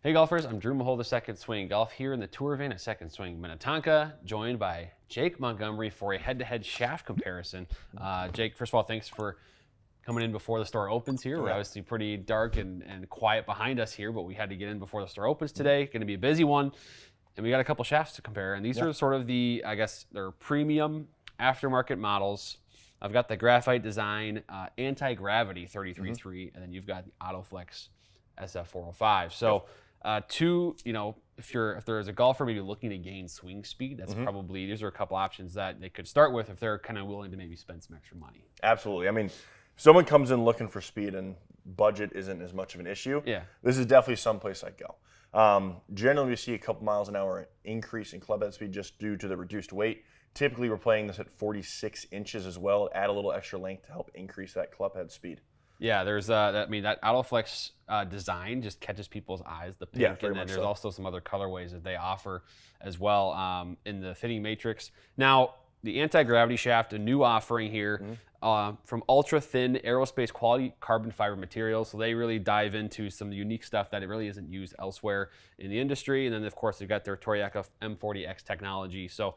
Hey golfers, I'm Drew Mahowald of Second Swing Golf here in the tour van at Second Swing Minnetonka, joined by Jake Montgomery for a head-to-head shaft comparison. Jake, first of all, thanks for coming in before the store opens here. We're obviously pretty dark and quiet behind us here, but we had to get in before the store opens today. Going to be a busy one, and we got a couple shafts to compare. And these are sort of the, I guess, they're premium aftermarket models. I've got the Graphite Design AntiGravity 33-3, and then you've got the AutoFlex SF405. So. If there is a golfer maybe looking to gain swing speed, that's probably, these are a couple options that they could start with if they're kind of willing to maybe spend some extra money. Absolutely. I mean, if someone comes in looking for speed and budget isn't as much of an issue, this is definitely someplace I'd go. Generally, we see a couple miles an hour increase in club head speed just due to the reduced weight. Typically, we're playing this at 46 inches as well. Add a little extra length to help increase that club head speed. Yeah, there's that AutoFlex design just catches people's eyes, the pink, and then there's also some other colorways that they offer as well in the fitting matrix. Now, the anti-gravity shaft, a new offering here from ultra-thin aerospace quality carbon fiber materials. So they really dive into some unique stuff that it really isn't used elsewhere in the industry. And then, of course, they've got their Toriaka M40X technology. So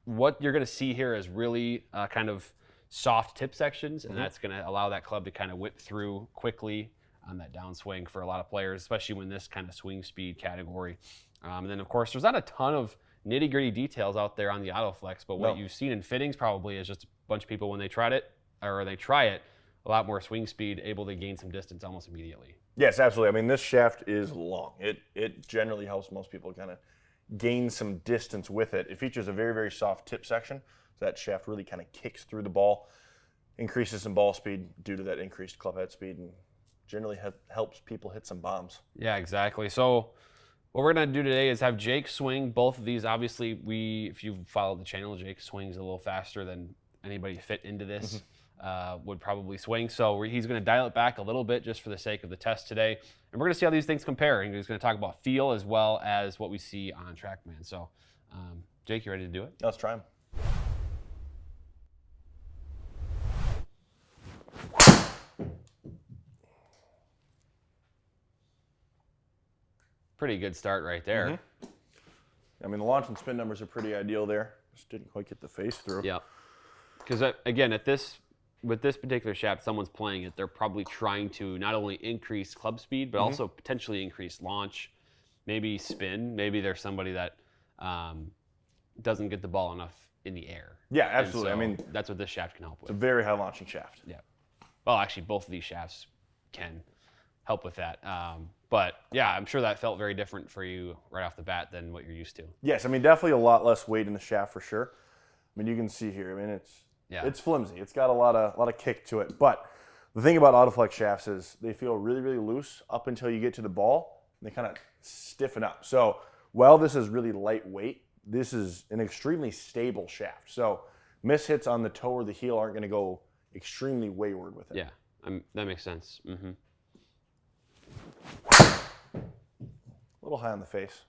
what you're going to see here is really kind of soft tip sections, and that's going to allow that club to kind of whip through quickly on that downswing for a lot of players, especially when this kind of swing speed category. And then, of course, there's not a ton of nitty-gritty details out there on the AutoFlex, but what you've seen in fittings probably is just a bunch of people when they try it, a lot more swing speed, able to gain some distance almost immediately. Yes, absolutely. I mean, this shaft is long. It generally helps most people kind of gain some distance with it. It features a very, very soft tip section. That shaft really kind of kicks through the ball, increases some ball speed due to that increased club head speed, and generally helps people hit some bombs. Yeah, exactly. So what we're going to do today is have Jake swing both of these. Obviously, if you've followed the channel, Jake swings a little faster than anybody fit into this would probably swing. So he's going to dial it back a little bit just for the sake of the test today. And we're going to see how these things compare. And he's going to talk about feel as well as what we see on TrackMan. So Jake, you ready to do it? Let's try them. Pretty good start right there. I mean, the launch and spin numbers are pretty ideal there. Just didn't quite get the face through. Yeah. Because again, with this particular shaft, someone's playing it, they're probably trying to not only increase club speed, but also potentially increase launch, maybe spin. Maybe there's somebody that doesn't get the ball enough in the air. Yeah, absolutely. So I mean, that's what this shaft can help with. It's a very high launching shaft. Yeah. Well, actually, both of these shafts can help with that. But yeah, I'm sure that felt very different for you right off the bat than what you're used to. Yes, I mean, definitely a lot less weight in the shaft for sure. I mean, you can see here, I mean, it's flimsy. It's got a lot of kick to it. But the thing about AutoFlex shafts is they feel really, really loose up until you get to the ball, and they kind of stiffen up. So while this is really lightweight, this is an extremely stable shaft. So mishits on the toe or the heel aren't going to go extremely wayward with it. Yeah, that makes sense. A little high on the face.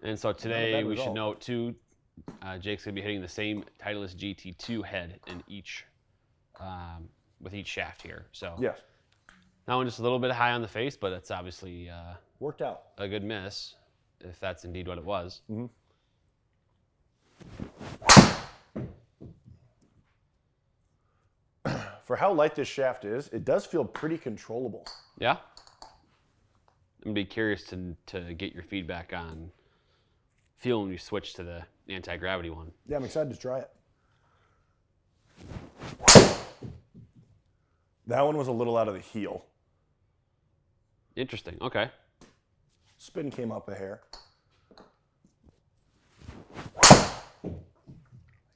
And so today we should note too, Jake's gonna be hitting the same Titleist GT2 head in each, with each shaft here. So yes, that one just a little bit high on the face, but it's obviously worked out. A good miss, if that's indeed what it was. For how light this shaft is, it does feel pretty controllable. Yeah. I'm gonna be curious to get your feedback on feel when you switch to the anti-gravity one. Yeah, I'm excited to try it. That one was a little out of the heel. Interesting. Okay. Spin came up a hair.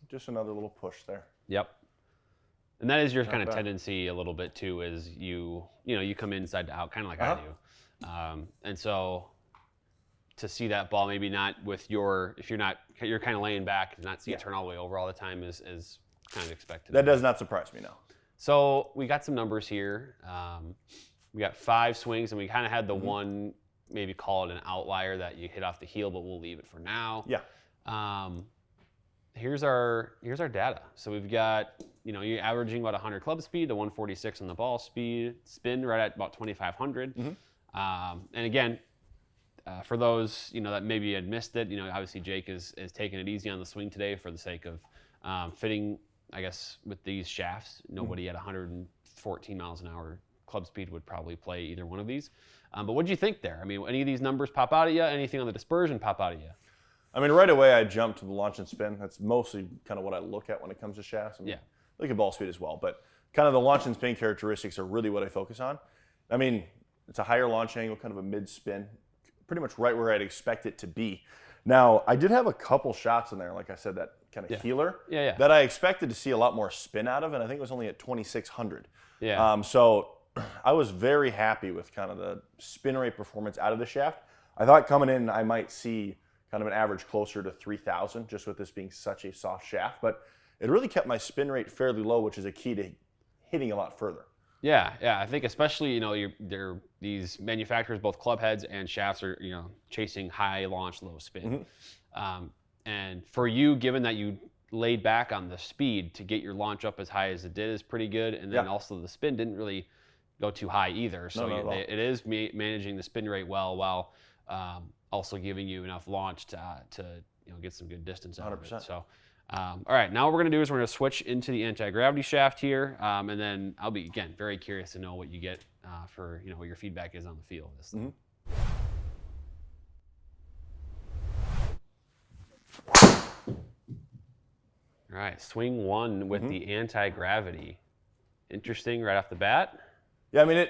Just another little push there. Yep. And that is your kind of tendency a little bit too, is you come inside to out, kind of like I do. And so to see that ball, maybe not with you're kind of laying back and not see it turn all the way over all the time is kind of expected. That does not surprise me, no. So we got some numbers here. We got 5 swings, and we kind of had the one, maybe call it an outlier that you hit off the heel, but we'll leave it for now. Yeah. Here's our data. So we've got, you're averaging about 100 club speed, the 146 on the ball speed, spin right at about 2,500. And again, for those that maybe had missed it, obviously Jake is taking it easy on the swing today for the sake of fitting. I guess with these shafts, nobody at 114 miles an hour club speed would probably play either one of these. But what do you think there? I mean, any of these numbers pop out at you? Anything on the dispersion pop out at you? I mean, right away I jumped to the launch and spin. That's mostly kind of what I look at when it comes to shafts. I mean, I look at ball speed as well, but kind of the launch and spin characteristics are really what I focus on. I mean, it's a higher launch angle, kind of a mid spin, pretty much right where I'd expect it to be. Now, I did have a couple shots in there, like I said, that kind of healer that I expected to see a lot more spin out of, and I think it was only at 2,600. Yeah. So I was very happy with kind of the spin rate performance out of the shaft. I thought coming in I might see kind of an average closer to 3,000 just with this being such a soft shaft, but it really kept my spin rate fairly low, which is a key to hitting a lot further. Yeah, I think especially these manufacturers, both club heads and shafts, are chasing high launch, low spin. And for you, given that you laid back on the speed to get your launch up as high as it did, is pretty good. And then also the spin didn't really go too high either. So it is managing the spin rate well while also giving you enough launch to get some good distance out of it. So. All right, now what we're going to do is we're going to switch into the anti-gravity shaft here, and then I'll be, again, very curious to know what you get for what your feedback is on the feel of this thing. All right, swing one with the anti-gravity. Interesting right off the bat. Yeah, I mean,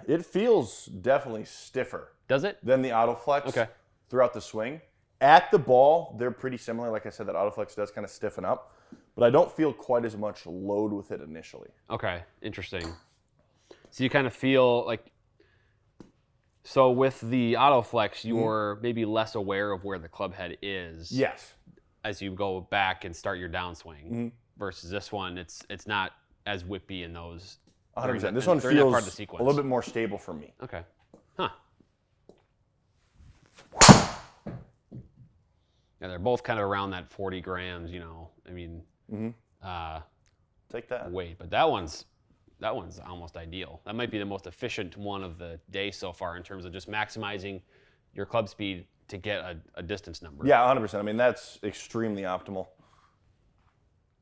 it feels definitely stiffer. Does it? Than the AutoFlex throughout the swing. At the ball, they're pretty similar. Like I said, that AutoFlex does kind of stiffen up, but I don't feel quite as much load with it initially. Okay, interesting. So you kind of feel like, so with the AutoFlex, you're maybe less aware of where the club head is. Yes. As you go back and start your downswing, versus this one, it's not as whippy in those. 100%. This one feels a little bit more stable for me. Okay. Huh. Yeah, they're both kind of around that 40 grams, I mean, take that weight. But that one's almost ideal. That might be the most efficient one of the day so far in terms of just maximizing your club speed to get a distance number. Yeah, 100%. I mean, that's extremely optimal.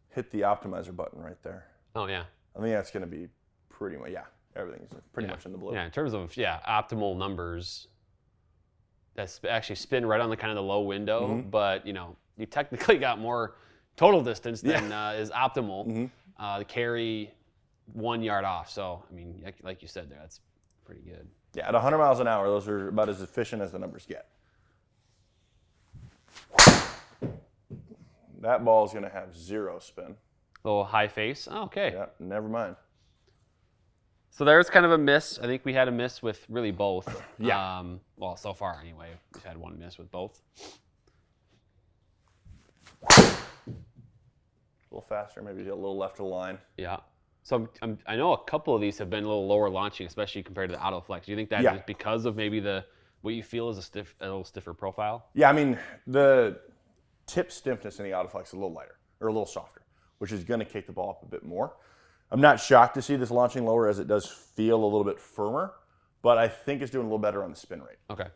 Hit the optimizer button right there. Oh, yeah. I think that's going to be pretty much, everything's pretty much in the blue. Yeah, in terms of, optimal numbers, that's actually spin right on the kind of the low window, but you technically got more total distance than is optimal to carry 1 yard off. So I mean, like you said there, that's pretty good. Yeah, at 100 miles an hour, those are about as efficient as the numbers get. That ball is going to have 0 spin. Little high face. Oh, okay. Yeah, never mind. So there's kind of a miss. I think we had a miss with really both. Yeah. Well, so far anyway, we've had one miss with both. A little faster, maybe a little left of the line. Yeah. So I know a couple of these have been a little lower launching, especially compared to the AutoFlex. Do you think that is because of maybe what you feel is a little stiffer profile? Yeah, I mean, the tip stiffness in the AutoFlex is a little lighter, or a little softer, which is going to kick the ball up a bit more. I'm not shocked to see this launching lower as it does feel a little bit firmer, but I think it's doing a little better on the spin rate. Okay.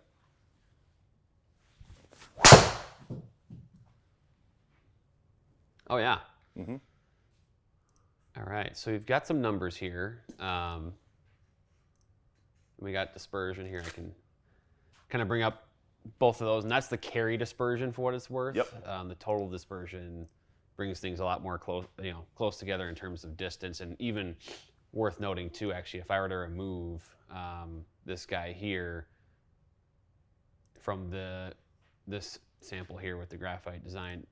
Oh, yeah. All right, so we've got some numbers here. We got dispersion here. I can kind of bring up both of those, and that's the carry dispersion for what it's worth. Yep. The total dispersion brings things a lot more close together in terms of distance, and even worth noting too, actually, if I were to remove this guy here from this sample here with the Graphite Design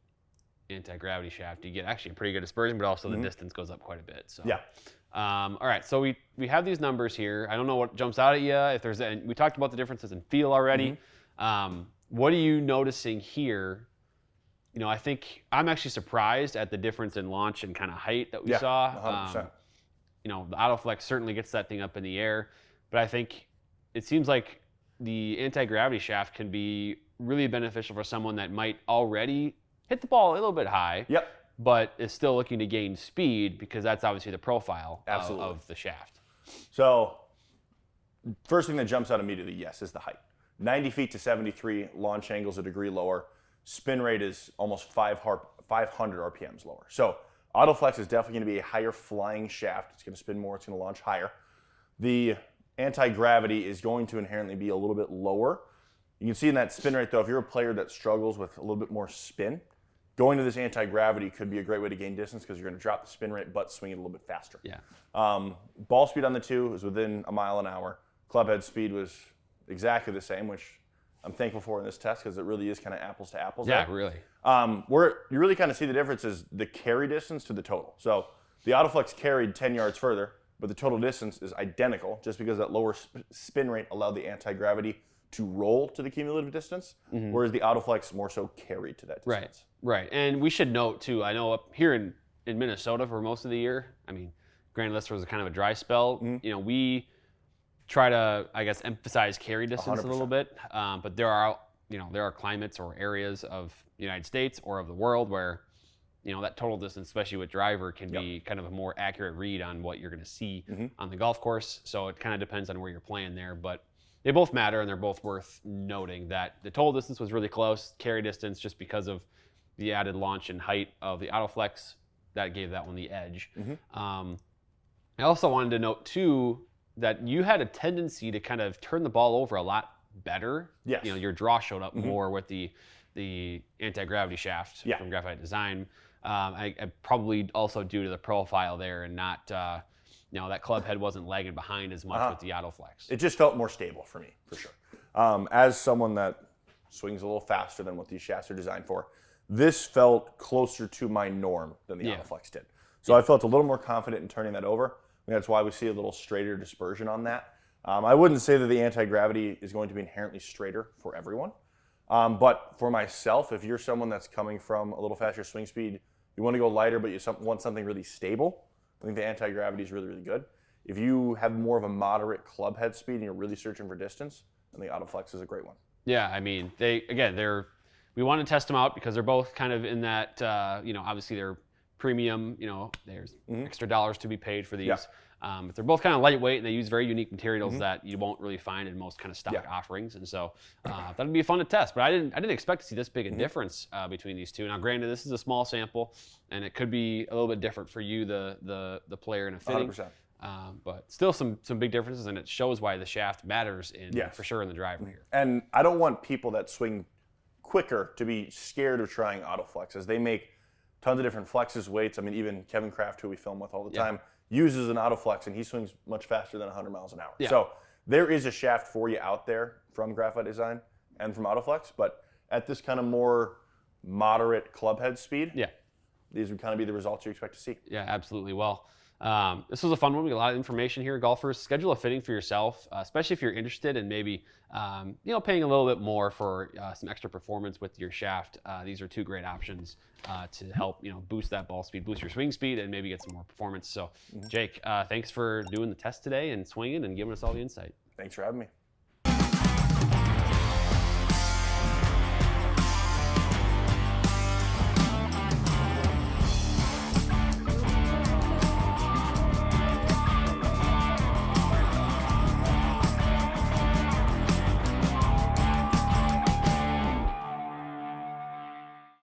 AntiGravity shaft, you get actually a pretty good dispersion, but also the distance goes up quite a bit. So all right, so we have these numbers here. I don't know what jumps out at you. If there's we talked about the differences in feel already. What are you noticing here? I think I'm actually surprised at the difference in launch and kind of height that we saw. 100%. The AutoFlex certainly gets that thing up in the air, but I think it seems like the anti-gravity shaft can be really beneficial for someone that might already hit the ball a little bit high, but is still looking to gain speed because that's obviously the profile of the shaft. So First thing that jumps out immediately, yes, is the height. 90 feet to 73, launch angle's a degree lower. Spin rate is almost 500 RPMs lower. So AutoFlex is definitely going to be a higher flying shaft. It's going to spin more. It's going to launch higher. The anti-gravity is going to inherently be a little bit lower. You can see in that spin rate, though, if you're a player that struggles with a little bit more spin, going to this anti-gravity could be a great way to gain distance because you're going to drop the spin rate but swing it a little bit faster. Yeah. Ball speed on the two is within a mile an hour. Clubhead speed was exactly the same, which I'm thankful for in this test because it really is kind of apples to apples. Yeah, there. really. Where you really kind of see the difference is the carry distance to the total. So the AutoFlex carried 10 yards further, but the total distance is identical just because that lower spin rate allowed the anti-gravity to roll to the cumulative distance, whereas the AutoFlex more so carried to that distance. Right. And we should note, too, I know up here in Minnesota for most of the year, I mean, granted this was kind of a dry spell, you know, we try to, I guess, emphasize carry distance 100%. A little bit, but there are climates or areas of the United States or of the world where, you know, that total distance, especially with driver, can be kind of a more accurate read on what you're going to see on the golf course. So it kind of depends on where you're playing there, but they both matter, and they're both worth noting that the total distance was really close. Carry distance, just because of the added launch and height of the AutoFlex, that gave that one the edge. I also wanted to note, too, that you had a tendency to kind of turn the ball over a lot better. Yes. You know, your draw showed up more with the anti-gravity shaft from Graphite Design. I probably also due to the profile there and not... you know, that club head wasn't lagging behind as much with the AutoFlex. It just felt more stable for me, for sure. As someone that swings a little faster than what these shafts are designed for, this felt closer to my norm than the AutoFlex did. So I felt a little more confident in turning that over. And that's why we see a little straighter dispersion on that. I wouldn't say that the anti-gravity is going to be inherently straighter for everyone. But for myself, if you're someone that's coming from a little faster swing speed, you want to go lighter, but you want something really stable, I think the anti-gravity is really, really good. If you have more of a moderate club head speed and you're really searching for distance, then the AutoFlex is a great one. Yeah, I mean, we want to test them out because they're both kind of in that, you know, obviously they're premium, you know, there's extra dollars to be paid for these. But they're both kind of lightweight, and they use very unique materials that you won't really find in most kind of stock offerings. And so that'd be fun to test. But I didn't expect to see this big a difference between these two. Now, granted, this is a small sample, and it could be a little bit different for you, the player in a fitting. 100%. But still some big differences, and it shows why the shaft matters for sure in the driver here. And I don't want people that swing quicker to be scared of trying AutoFlex, as they make tons of different flexes, weights. I mean, even Kevin Kraft, who we film with all the time, uses an AutoFlex, and he swings much faster than 100 miles an hour. So there is a shaft for you out there from Graphite Design and from AutoFlex, but at this kind of more moderate club head speed, these would kind of be the results you expect to see. Yeah, absolutely. Well, this was a fun one. We got a lot of information here. Golfers, schedule a fitting for yourself, especially if you're interested in maybe paying a little bit more for some extra performance with your shaft. These are two great options to help boost that ball speed, boost your swing speed, and maybe get some more performance. So, Jake, thanks for doing the test today and swinging and giving us all the insight. Thanks for having me.